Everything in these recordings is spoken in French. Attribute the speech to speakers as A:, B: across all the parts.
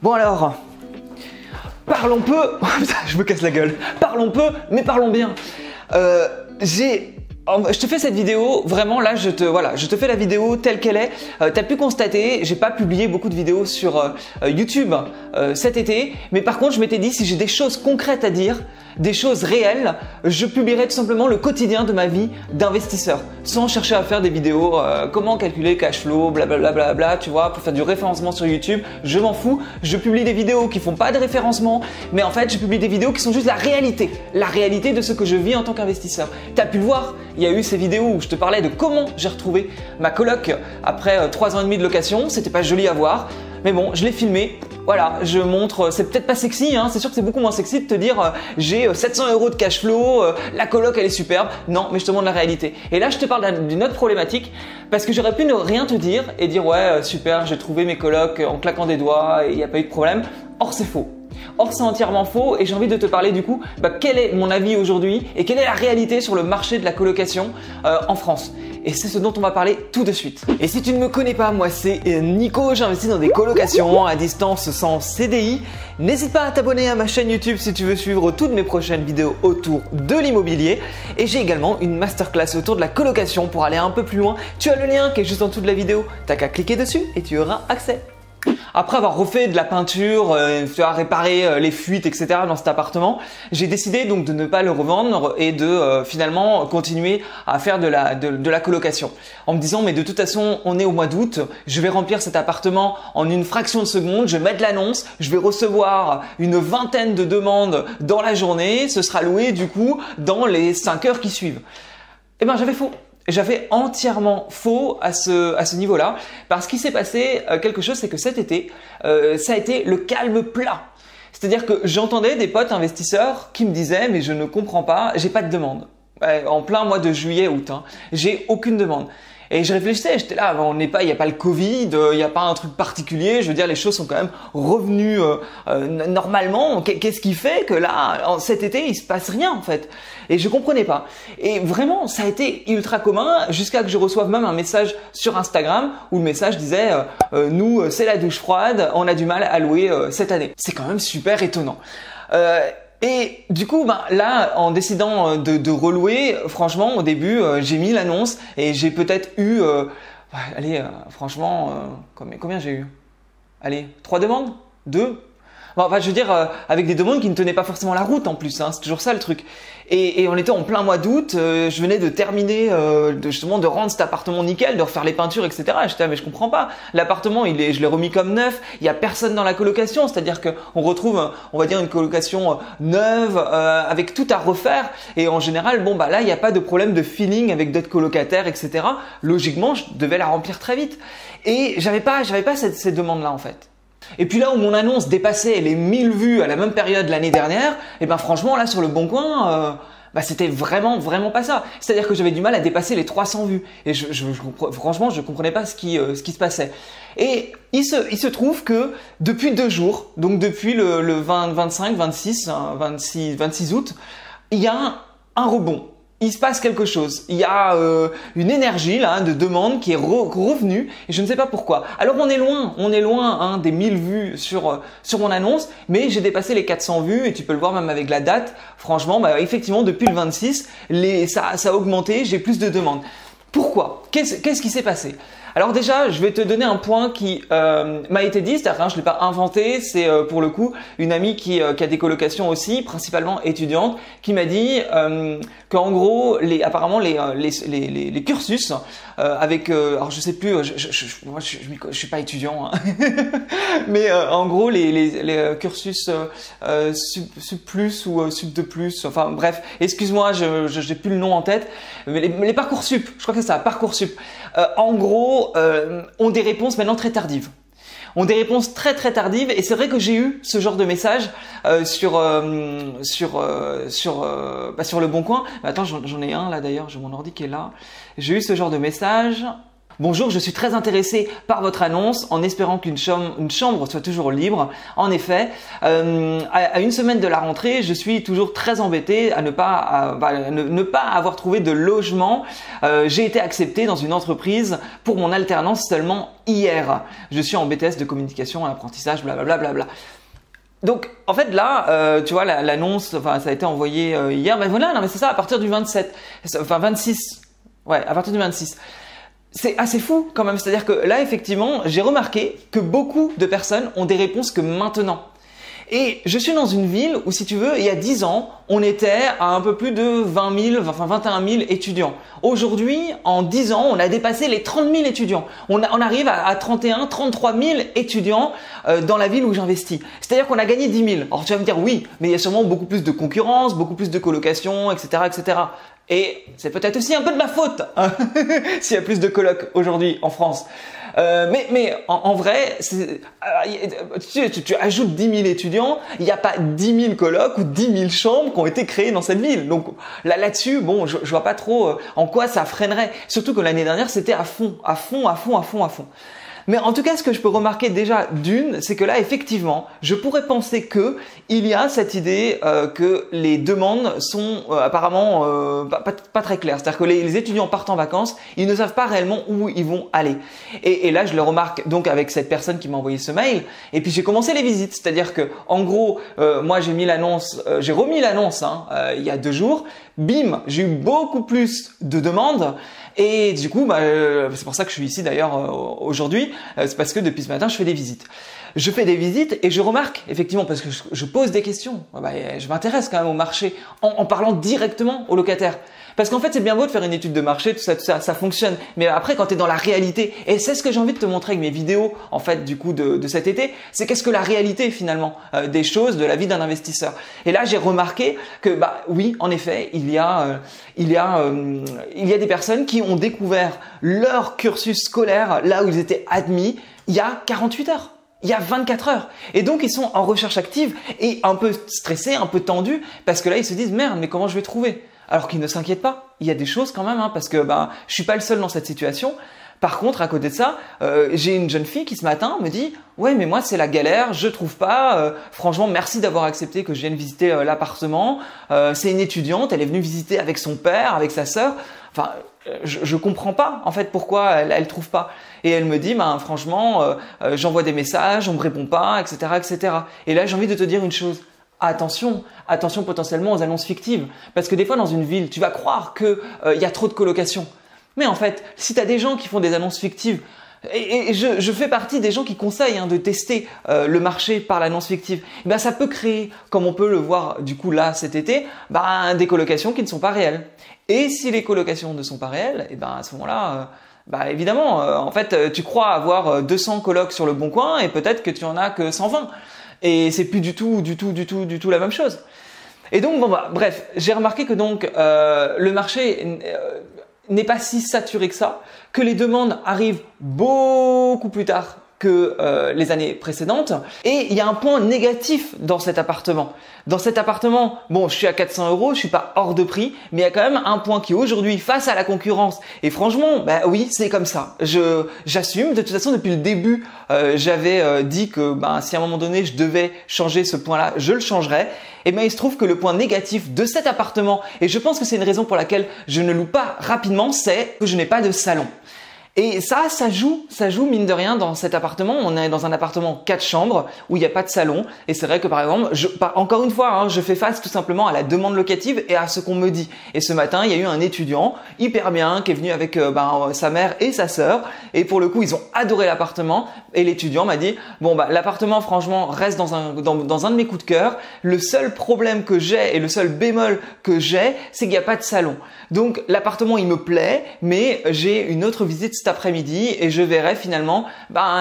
A: Bon alors, parlons peu, je me casse la gueule, parlons peu, mais parlons bien. Je te fais cette vidéo, vraiment là, je te fais la vidéo telle qu'elle est. Tu as pu constater, j'ai pas publié beaucoup de vidéos sur YouTube cet été, mais par contre, je m'étais dit, si j'ai des choses concrètes à dire, des choses réelles, je publierai tout simplement le quotidien de ma vie d'investisseur, sans chercher à faire des vidéos comment calculer cash flow, blablabla, bla bla bla, tu vois, pour faire du référencement sur YouTube. Je m'en fous, je publie des vidéos qui font pas de référencement, mais en fait, je publie des vidéos qui sont juste la réalité de ce que je vis en tant qu'investisseur. Tu as pu le voir, il y a eu ces vidéos où je te parlais de comment j'ai retrouvé ma coloc après 3 ans et demi de location. C'était pas joli à voir, mais bon, je l'ai filmé. Voilà, je montre, c'est peut-être pas sexy, hein, c'est sûr que c'est beaucoup moins sexy de te dire j'ai 700 € de cash flow, la coloc elle est superbe. Non, mais je te montre la réalité. Et là, je te parle d'une autre problématique parce que j'aurais pu ne rien te dire et dire ouais, super, j'ai trouvé mes colocs en claquant des doigts et il n'y a pas eu de problème. Or, c'est faux. Or, c'est entièrement faux et j'ai envie de te parler du coup, quel est mon avis aujourd'hui et quelle est la réalité sur le marché de la colocation en France. Et c'est ce dont on va parler tout de suite. Et si tu ne me connais pas, moi c'est Nico, j'investis dans des colocations à distance sans CDI. N'hésite pas à t'abonner à ma chaîne YouTube si tu veux suivre toutes mes prochaines vidéos autour de l'immobilier. Et j'ai également une masterclass autour de la colocation pour aller un peu plus loin. Tu as le lien qui est juste en dessous de la vidéo, t'as qu'à cliquer dessus et tu auras accès. Après avoir refait de la peinture, réparé les fuites, etc. dans cet appartement, j'ai décidé donc de ne pas le revendre et de finalement continuer à faire de la colocation. En me disant mais de toute façon on est au mois d'août, je vais remplir cet appartement en une fraction de seconde, je vais mettre l'annonce, je vais recevoir une vingtaine de demandes dans la journée, ce sera loué du coup dans les 5 heures qui suivent. Eh ben j'avais faux. J'avais entièrement faux à ce niveau-là parce qu'il s'est passé quelque chose, c'est que cet été, ça a été le calme plat. C'est-à-dire que j'entendais des potes investisseurs qui me disaient mais je ne comprends pas, j'ai pas de demande. En plein mois de juillet-août, hein, j'ai aucune demande. Et je réfléchissais, j'étais là, il n'y a pas le Covid, il n'y a pas un truc particulier, je veux dire les choses sont quand même revenues normalement. Qu'est-ce qui fait que là, cet été, il se passe rien en fait? Et je comprenais pas. Et vraiment, ça a été ultra commun jusqu'à que je reçoive même un message sur Instagram où le message disait nous, c'est la douche froide, on a du mal à louer cette année. C'est quand même super étonnant. Et du coup, là, en décidant de relouer, franchement, au début, j'ai mis l'annonce et j'ai peut-être eu, franchement, combien j'ai eu? Allez, 3 demandes? 2? Enfin, je veux dire, avec des demandes qui ne tenaient pas forcément la route en plus, hein, c'est toujours ça le truc. Et on était en plein mois d'août, je venais de terminer, justement de rendre cet appartement nickel, de refaire les peintures, etc. J'étais là, mais je comprends pas. L'appartement, je l'ai remis comme neuf, il y a personne dans la colocation, c'est-à-dire qu'on retrouve, on va dire, une colocation neuve, avec tout à refaire. Et en général, bon, là, il n'y a pas de problème de feeling avec d'autres colocataires, etc. Logiquement, je devais la remplir très vite. Et j'avais pas ces demandes-là, en fait. Et puis là où mon annonce dépassait les 1000 vues à la même période l'année dernière, et ben franchement là sur le Bon Coin, c'était vraiment pas ça. C'est-à-dire que j'avais du mal à dépasser les 300 vues et franchement je comprenais pas ce qui se passait. Et il se trouve que depuis 2 jours, donc depuis le 25, 26 août, il y a un rebond. Il se passe quelque chose. Il y a une énergie là de demande qui est revenue et je ne sais pas pourquoi. Alors on est loin des 1000 vues sur mon annonce, mais j'ai dépassé les 400 vues et tu peux le voir même avec la date. Franchement, effectivement depuis le 26, ça a augmenté, j'ai plus de demandes. Pourquoi? Qu'est-ce qui s'est passé? Alors déjà, je vais te donner un point qui m'a été dit, c'est-à-dire je l'ai pas inventé, c'est pour le coup une amie qui a des colocations aussi, principalement étudiante, qui m'a dit qu'en gros, apparemment les cursus avec, alors je sais plus, moi je suis pas étudiant, hein. Mais en gros les cursus sub plus ou sub de plus, enfin bref, excuse-moi, j'ai plus le nom en tête, mais les Parcoursup, je crois que c'est ça, Parcoursup. En gros, ont des réponses maintenant très tardives. Ont des réponses très tardives et c'est vrai que j'ai eu ce genre de message sur le Bon Coin. Attends, j'en ai un là d'ailleurs, j'ai mon ordi qui est là. J'ai eu ce genre de message. Bonjour, je suis très intéressé par votre annonce en espérant qu'une chambre soit toujours libre. En effet, à une semaine de la rentrée, je suis toujours très embêté à ne pas avoir trouvé de logement. J'ai été accepté dans une entreprise pour mon alternance seulement hier. Je suis en BTS de communication et apprentissage, blablabla. Bla. Donc en fait là, tu vois l'annonce, enfin ça a été envoyé hier. Ben voilà, non mais c'est ça, à partir du 27, enfin 26, ouais, à partir du 26. C'est assez fou quand même, c'est-à-dire que là effectivement j'ai remarqué que beaucoup de personnes ont des réponses que maintenant. Et je suis dans une ville où, si tu veux, il y a 10 ans, on était à un peu plus de 21 000 étudiants. Aujourd'hui, en 10 ans, on a dépassé les 30 000 étudiants. On arrive à 31, 33 000 étudiants dans la ville où j'investis. C'est-à-dire qu'on a gagné 10 000. Alors tu vas me dire oui, mais il y a sûrement beaucoup plus de concurrence, beaucoup plus de colocation, etc., etc. Et c'est peut-être aussi un peu de ma faute hein, s'il y a plus de colocs aujourd'hui en France. Mais en vrai, tu ajoutes 10 000 étudiants, il n'y a pas 10 000 colocs ou 10 000 chambres qui ont été créées dans cette ville. Donc là-dessus, bon, je vois pas trop en quoi ça freinerait. Surtout que l'année dernière, c'était à fond. Mais en tout cas, ce que je peux remarquer déjà c'est que là, effectivement, je pourrais penser que il y a cette idée que les demandes sont apparemment pas très claires. C'est-à-dire que les étudiants partent en vacances, ils ne savent pas réellement où ils vont aller. Et là, je le remarque donc avec cette personne qui m'a envoyé ce mail. Et puis j'ai commencé les visites, c'est-à-dire que en gros, moi j'ai remis l'annonce il y a 2 jours. Bim, j'ai eu beaucoup plus de demandes. Et du coup, c'est pour ça que je suis ici d'ailleurs aujourd'hui, c'est parce que depuis ce matin, je fais des visites. Je fais des visites et je remarque, effectivement, parce que je pose des questions, je m'intéresse quand même au marché en parlant directement aux locataires. Parce qu'en fait, c'est bien beau de faire une étude de marché, tout ça, ça fonctionne. Mais après, quand tu es dans la réalité, et c'est ce que j'ai envie de te montrer avec mes vidéos, en fait, du coup, de cet été, c'est qu'est-ce que la réalité, finalement, des choses, de la vie d'un investisseur. Et là, j'ai remarqué que, oui, en effet, il y a des personnes qui ont découvert leur cursus scolaire là où ils étaient admis il y a 48 heures. Il y a 24 heures. Et donc, ils sont en recherche active et un peu stressés, un peu tendus, parce que là, ils se disent, merde, mais comment je vais trouver? Alors qu'ils ne s'inquiètent pas. Il y a des choses quand même, parce que je suis pas le seul dans cette situation. Par contre, à côté de ça, j'ai une jeune fille qui ce matin me dit « Ouais, mais moi c'est la galère, je trouve pas. Franchement, merci d'avoir accepté que je vienne visiter l'appartement. C'est une étudiante, elle est venue visiter avec son père, avec sa sœur. Enfin, je comprends pas en fait pourquoi elle trouve pas. Et elle me dit franchement, j'envoie des messages, on me répond pas, etc., etc. Et là, j'ai envie de te dire une chose. Attention potentiellement aux annonces fictives. Parce que des fois dans une ville, tu vas croire qu'il y a trop de colocations. Mais en fait, si tu as des gens qui font des annonces fictives, et je fais partie des gens qui conseillent de tester le marché par l'annonce fictive, ça peut créer, comme on peut le voir du coup là cet été, des colocations qui ne sont pas réelles. Et si les colocations ne sont pas réelles, à ce moment-là… évidemment, en fait, tu crois avoir 200 colocs sur le bon coin et peut-être que tu en as que 120. Et c'est plus du tout la même chose. Et donc, bref, j'ai remarqué que donc le marché n'est pas si saturé que ça, que les demandes arrivent beaucoup plus tard que les années précédentes. Et il y a un point négatif dans cet appartement. Dans cet appartement, bon, je suis à 400 €, je suis pas hors de prix, mais il y a quand même un point qui aujourd'hui, face à la concurrence, et franchement, oui, c'est comme ça. J'assume. De toute façon, depuis le début, j'avais dit que si à un moment donné, je devais changer ce point-là, je le changerais. Et il se trouve que le point négatif de cet appartement, et je pense que c'est une raison pour laquelle je ne loue pas rapidement, c'est que je n'ai pas de salon. Et ça joue mine de rien dans cet appartement. On est dans un appartement 4 chambres où il n'y a pas de salon. Et c'est vrai que par exemple, encore une fois, je fais face tout simplement à la demande locative et à ce qu'on me dit. Et ce matin, il y a eu un étudiant hyper bien qui est venu avec sa mère et sa sœur. Et pour le coup, ils ont adoré l'appartement. Et l'étudiant m'a dit, l'appartement franchement reste dans un de mes coups de cœur. Le seul problème que j'ai et le seul bémol que j'ai, c'est qu'il n'y a pas de salon. Donc l'appartement, il me plaît, mais j'ai une autre visite cet après-midi et je verrai finalement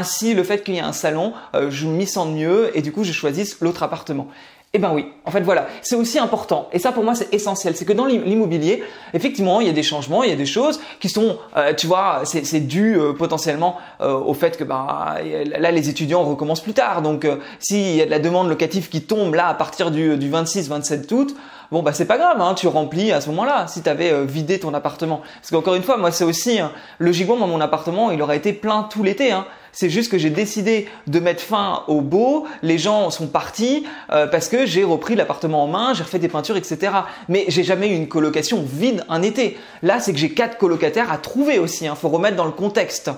A: si le fait qu'il y ait un salon, je m'y sens mieux et du coup je choisis l'autre appartement. Eh ben oui, en fait voilà, c'est aussi important et ça pour moi c'est essentiel, c'est que dans l'immobilier, effectivement il y a des changements, il y a des choses qui sont, tu vois, c'est dû potentiellement au fait que là les étudiants recommencent plus tard, donc s'il y a de la demande locative qui tombe là à partir du 26-27 août, bon bah c'est pas grave, hein, tu remplis à ce moment-là si tu avais vidé ton appartement. Parce qu'encore une fois, moi c'est aussi, logiquement moi, mon appartement il aurait été plein tout l'été, hein. C'est juste que j'ai décidé de mettre fin au beau, les gens sont partis parce que j'ai repris l'appartement en main, j'ai refait des peintures, etc. Mais j'ai jamais eu une colocation vide un été. Là, c'est que j'ai 4 colocataires à trouver aussi, hein, faut remettre dans le contexte.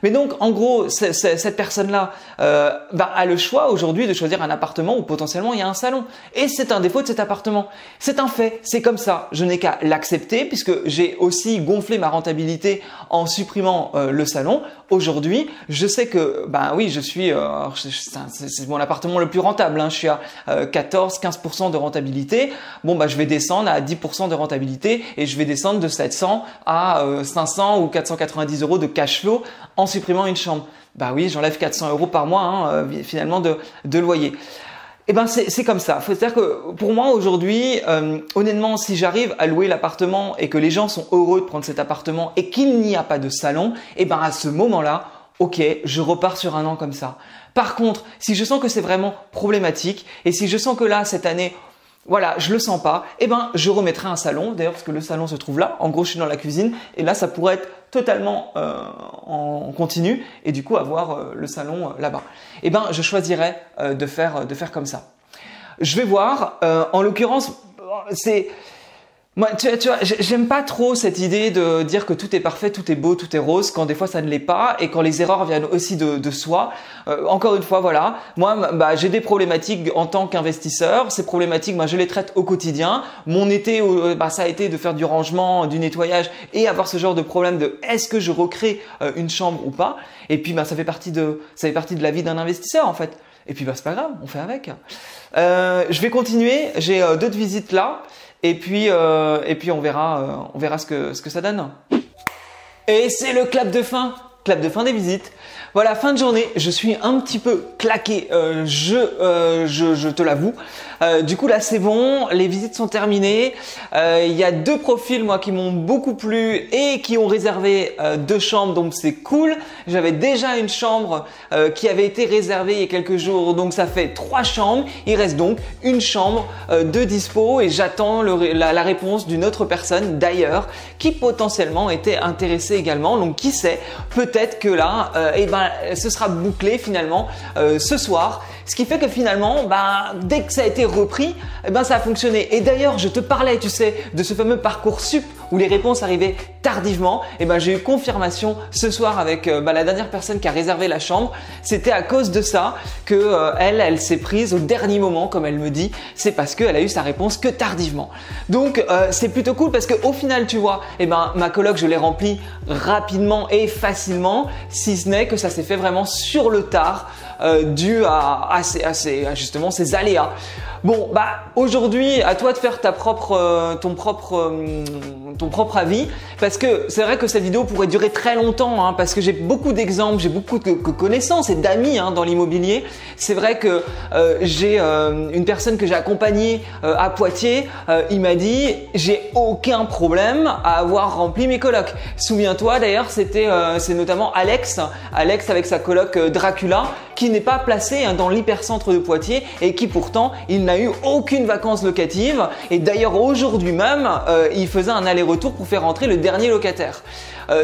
A: Mais donc, en gros, cette personne-là a le choix aujourd'hui de choisir un appartement où potentiellement il y a un salon. Et c'est un défaut de cet appartement. C'est un fait, c'est comme ça. Je n'ai qu'à l'accepter puisque j'ai aussi gonflé ma rentabilité en supprimant le salon. Aujourd'hui, je sais que, oui, je suis, c'est mon appartement le plus rentable, hein, je suis à 14-15% de rentabilité. Bon, je vais descendre à 10% de rentabilité et je vais descendre de 700 à 500 ou 490 euros de cash flow en supprimant une chambre. Bah oui, j'enlève 400 euros par mois, hein, finalement de loyer. Eh ben c'est comme ça. Faut dire que pour moi aujourd'hui, honnêtement, si j'arrive à louer l'appartement et que les gens sont heureux de prendre cet appartement et qu'il n'y a pas de salon, eh ben à ce moment-là, ok, je repars sur un an comme ça. Par contre, si je sens que c'est vraiment problématique et si je sens que là cette année, voilà, je le sens pas, eh ben je remettrai un salon. D'ailleurs, parce que le salon se trouve là. En gros, je suis dans la cuisine et là, ça pourrait être totalement en continu et du coup avoir le salon là-bas. Eh ben, je choisirais de faire comme ça. Je vais voir. En l'occurrence, c'est moi, tu vois, j'aime pas trop cette idée de dire que tout est parfait, tout est beau, tout est rose, quand des fois ça ne l'est pas et quand les erreurs viennent aussi de soi. Encore une fois, voilà, moi, j'ai des problématiques en tant qu'investisseur. Ces problématiques, je les traite au quotidien. Mon été, ça a été de faire du rangement, du nettoyage et avoir ce genre de problème de est-ce que je recrée une chambre ou pas. Et puis, ça fait partie de la vie d'un investisseur en fait. Et puis, c'est pas grave, on fait avec. Je vais continuer. J'ai d'autres visites là. Et puis on verra ce que ça donne. Et c'est le clap de fin des visites. Voilà, fin de journée, je suis un petit peu claqué, je te l'avoue. Du coup là c'est bon, les visites sont terminées. Il y a 2 profils moi qui m'ont beaucoup plu et qui ont réservé 2 chambres, donc c'est cool. J'avais déjà une chambre qui avait été réservée il y a quelques jours, donc ça fait 3 chambres. Il reste donc une chambre de dispo et j'attends la réponse d'une autre personne d'ailleurs qui potentiellement était intéressée également. Donc qui sait, peut-être que là, ce sera bouclé finalement ce soir. Ce qui fait que finalement, dès que ça a été repris, ça a fonctionné. Et d'ailleurs, je te parlais, tu sais, de ce fameux Parcoursup où les réponses arrivaient tardivement. J'ai eu confirmation ce soir avec la dernière personne qui a réservé la chambre. C'était à cause de ça que elle s'est prise au dernier moment, comme elle me dit. C'est parce qu'elle a eu sa réponse que tardivement. Donc c'est plutôt cool parce qu'au final, tu vois, ma coloc, je l'ai remplie rapidement et facilement, si ce n'est que ça s'est fait vraiment sur le tard, dû à justement ces aléas. Bon, aujourd'hui, à toi de faire ton propre avis, parce que c'est vrai que cette vidéo pourrait durer très longtemps, hein, parce que j'ai beaucoup d'exemples, j'ai beaucoup de connaissances et d'amis dans l'immobilier. C'est vrai que j'ai une personne que j'ai accompagnée à Poitiers, il m'a dit j'ai aucun problème à avoir rempli mes colocs. Souviens-toi d'ailleurs, c'est notamment Alex avec sa coloc Dracula, qui n'est pas placé dans l'hypercentre de Poitiers et qui pourtant il n'a eu aucune vacance locative et d'ailleurs aujourd'hui même il faisait un aller-retour pour faire rentrer le dernier locataire.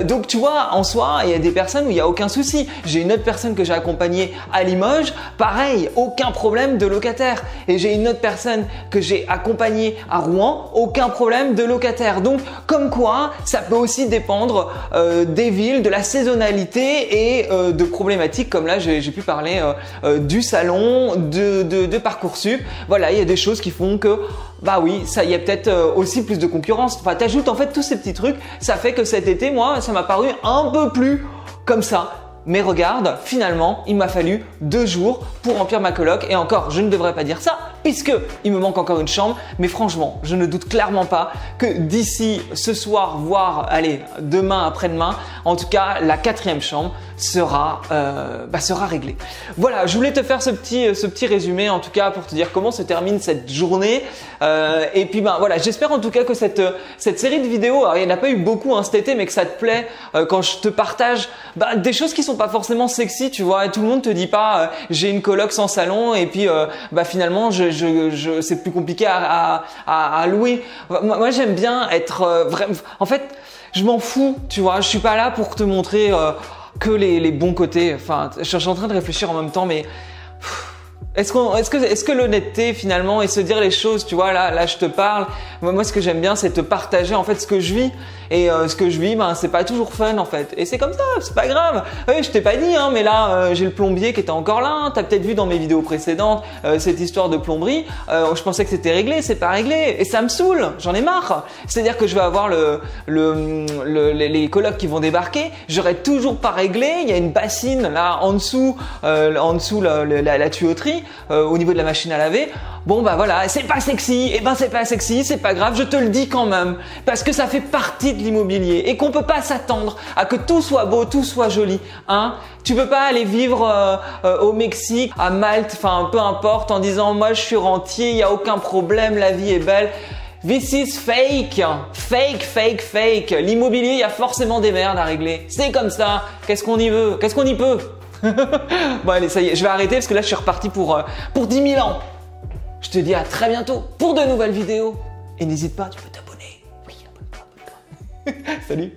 A: Donc tu vois, en soi il y a des personnes où il n'y a aucun souci. J'ai une autre personne que j'ai accompagnée à Limoges, pareil, aucun problème de locataire. Et j'ai une autre personne que j'ai accompagnée à Rouen, aucun problème de locataire. Donc comme quoi ça peut aussi dépendre des villes, de la saisonnalité et de problématiques comme là j'ai pu parler du salon, de Parcoursup. Voilà, il y a des choses qui font que oui, ça y a peut-être aussi plus de concurrence. Enfin, t'ajoutes en fait tous ces petits trucs, ça fait que cet été, moi, ça m'a paru un peu plus comme ça. Mais regarde, finalement, il m'a fallu 2 jours pour remplir ma coloc. Et encore, je ne devrais pas dire ça, puisque il me manque encore une chambre. Mais franchement, je ne doute clairement pas que d'ici ce soir, voire allez, demain, après-demain, en tout cas, la 4e chambre sera réglée. Voilà, je voulais te faire ce petit résumé en tout cas pour te dire comment se termine cette journée. Et puis voilà, j'espère en tout cas que cette série de vidéos, alors, il n'y en a pas eu beaucoup cet été, mais que ça te plaît quand je te partage des choses qui sont pas forcément sexy, tu vois. Et tout le monde te dit pas j'ai une coloc sans salon et puis finalement c'est plus compliqué à louer. Moi j'aime bien être vraiment. En fait, je m'en fous, tu vois. Je suis pas là pour te montrer que les bons côtés. Enfin, je suis en train de réfléchir en même temps, mais est-ce que l'honnêteté finalement et se dire les choses, tu vois, là je te parle. Moi ce que j'aime bien c'est te partager en fait ce que je vis. Et ce que je vis, c'est pas toujours fun en fait. Et c'est comme ça, c'est pas grave. Oui, je t'ai pas dit, mais là j'ai le plombier qui était encore là. T'as peut-être vu dans mes vidéos précédentes cette histoire de plomberie. Je pensais que c'était réglé, c'est pas réglé. Et ça me saoule, j'en ai marre. C'est-à-dire que je vais avoir les colocs qui vont débarquer. J'aurai toujours pas réglé. Il y a une bassine là en dessous la tuyauterie au niveau de la machine à laver. Bon voilà, c'est pas sexy. Et c'est pas sexy, c'est pas grave. Je te le dis quand même parce que ça fait partie de l'immobilier et qu'on peut pas s'attendre à que tout soit beau, tout soit joli, hein. Tu peux pas aller vivre au Mexique, à Malte, enfin peu importe, en disant moi je suis rentier, il y a aucun problème, la vie est belle. This is fake, fake. L'immobilier, il y a forcément des merdes à régler. C'est comme ça. Qu'est-ce qu'on y veut? Qu'est-ce qu'on y peut? Bon allez, ça y est, je vais arrêter parce que là je suis reparti pour 10 000 ans. Je te dis à très bientôt pour de nouvelles vidéos et n'hésite pas, tu peux t'abonner. Oui, abonne-toi. Salut.